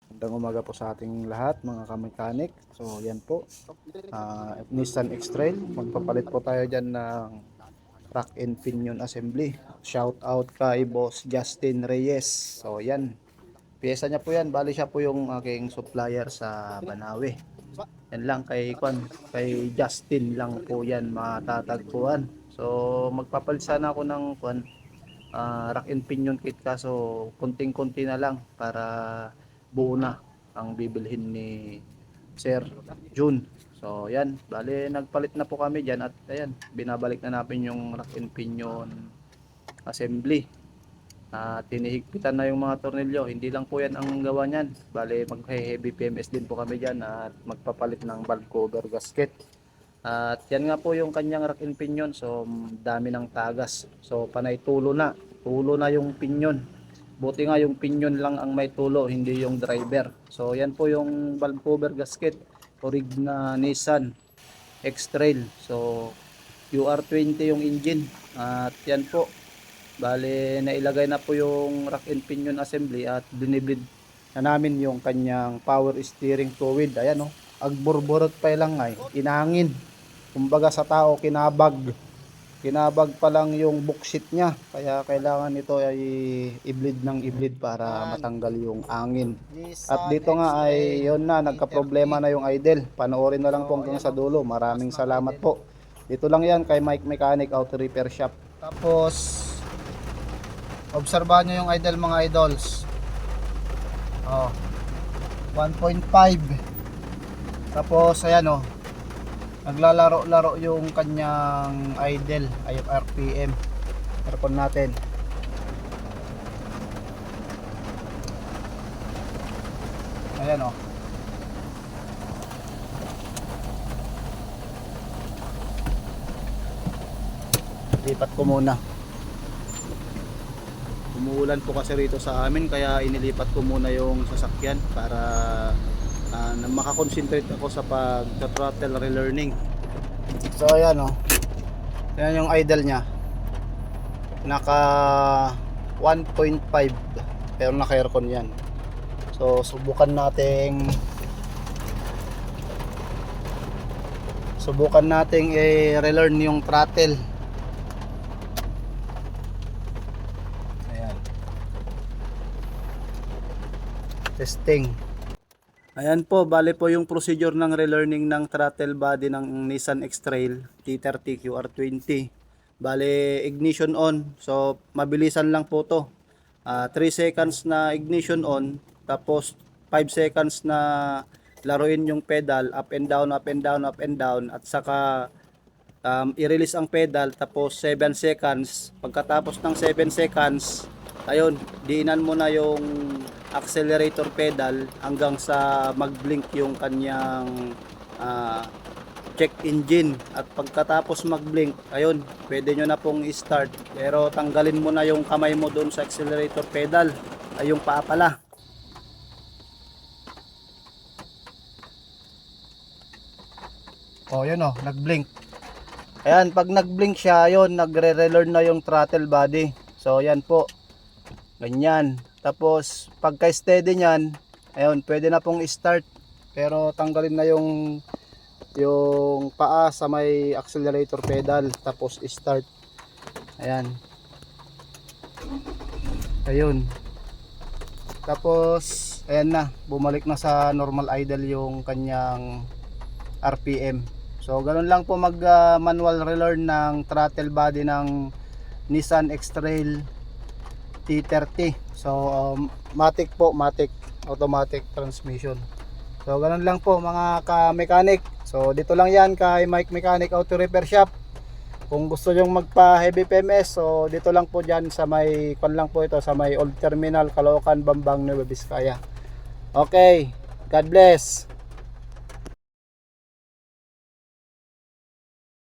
Magandang umaga po sa ating lahat mga kamekanik. So yan po, Nissan X-Trail. Magpapalit po tayo dyan ng rack and pinion assembly. Shout out kay Boss Justin Reyes. So yan, piyesa niya po yan. Bali siya po yung aking supplier sa Banawe. Yan lang kay Justin lang po yan matatagpuan. So magpapalit sana ako ng rack and pinion kit, kaso konting-konti na lang para buo na ang bibilhin ni Sir June. So yan, bale nagpalit na po kami dyan at ayan, binabalik na natin yung rack and pinion assembly. Tinihigpitan na yung mga tornilyo, hindi lang po yan ang gawa nyan. Bale mag heavy PMS din po kami dyan at magpapalit ng valve cover gasket. At yan nga po yung kanyang rack and pinion. So dami ng tagas, so panay tulo na yung pinion. Buti nga yung pinion lang ang may tulo, hindi yung driver. So yan po yung valve cover gasket, orig na Nissan X-Trail. So UR20 yung engine. At yan po, bale nailagay na po yung rack and pinion assembly at dinibid na namin yung kanyang power steering fluid. Ayan o, agburburot pa lang ay inangin. Kumbaga sa tao kinabag pa lang yung bookshit niya, kaya kailangan ito ay i-bleed ng i-bleed para matanggal yung angin. At dito nga ay yun na, nagka-problema na yung idle. Panoorin na lang po hanggang sa dulo. Maraming salamat po. Dito lang yan kay Mike Mechanic Auto Repair Shop. Tapos obserbahan nyo yung idle mga idols. 1.5. Tapos ayan naglalaro-laro yung kanyang idle, ay RPM aircon natin. Ayan lipat ko muna. Umuulan po kasi rito sa amin, kaya inilipat ko muna yung sasakyan para makakonsentrate ako sa pag-throttle relearning. So ayan yan yung idle nya, naka 1.5 pero naka aircon yan. So subukan nating i-relearn yung throttle. Ayan, testing. Ayan po, bale po yung procedure ng relearning ng throttle body ng Nissan X-Trail T30 QR20. Bale, ignition on. So, mabilisan lang po to. 3 seconds na ignition on, tapos 5 seconds na laruin yung pedal, up and down, up and down, up and down, at saka i-release ang pedal, tapos 7 seconds. Pagkatapos ng 7 seconds, ayun, diinan mo na yung accelerator pedal hanggang sa mag-blink yung kanyang check engine. At pagkatapos mag-blink, ayun, pwede nyo na pong i-start. Pero tanggalin mo na yung kamay mo doon sa accelerator pedal, ay yung paa pala. Yun nag-blink. Ayan, pag nag-blink siya, ayun, nagre-relearn na yung throttle body. So yan po, ganyan. Tapos pagka steady niyan, ayun, pwede na pong i-start. Pero tanggalin na yung paa sa may accelerator pedal, tapos i-start. Ayan. Ayun. Tapos ayan na, bumalik na sa normal idle yung kanyang RPM. So ganun lang po mag manual relearn ng throttle body ng Nissan X-Trail T30. So matic automatic transmission. So ganun lang po mga ka-mechanic. So dito lang yan kay Mike Mechanic Auto Repair Shop. Kung gusto nyong magpa heavy PMS, so dito lang po dyan sa may sa may Old Terminal, Caloocan, Bambang, Nueva Vizcaya. Okay, God bless.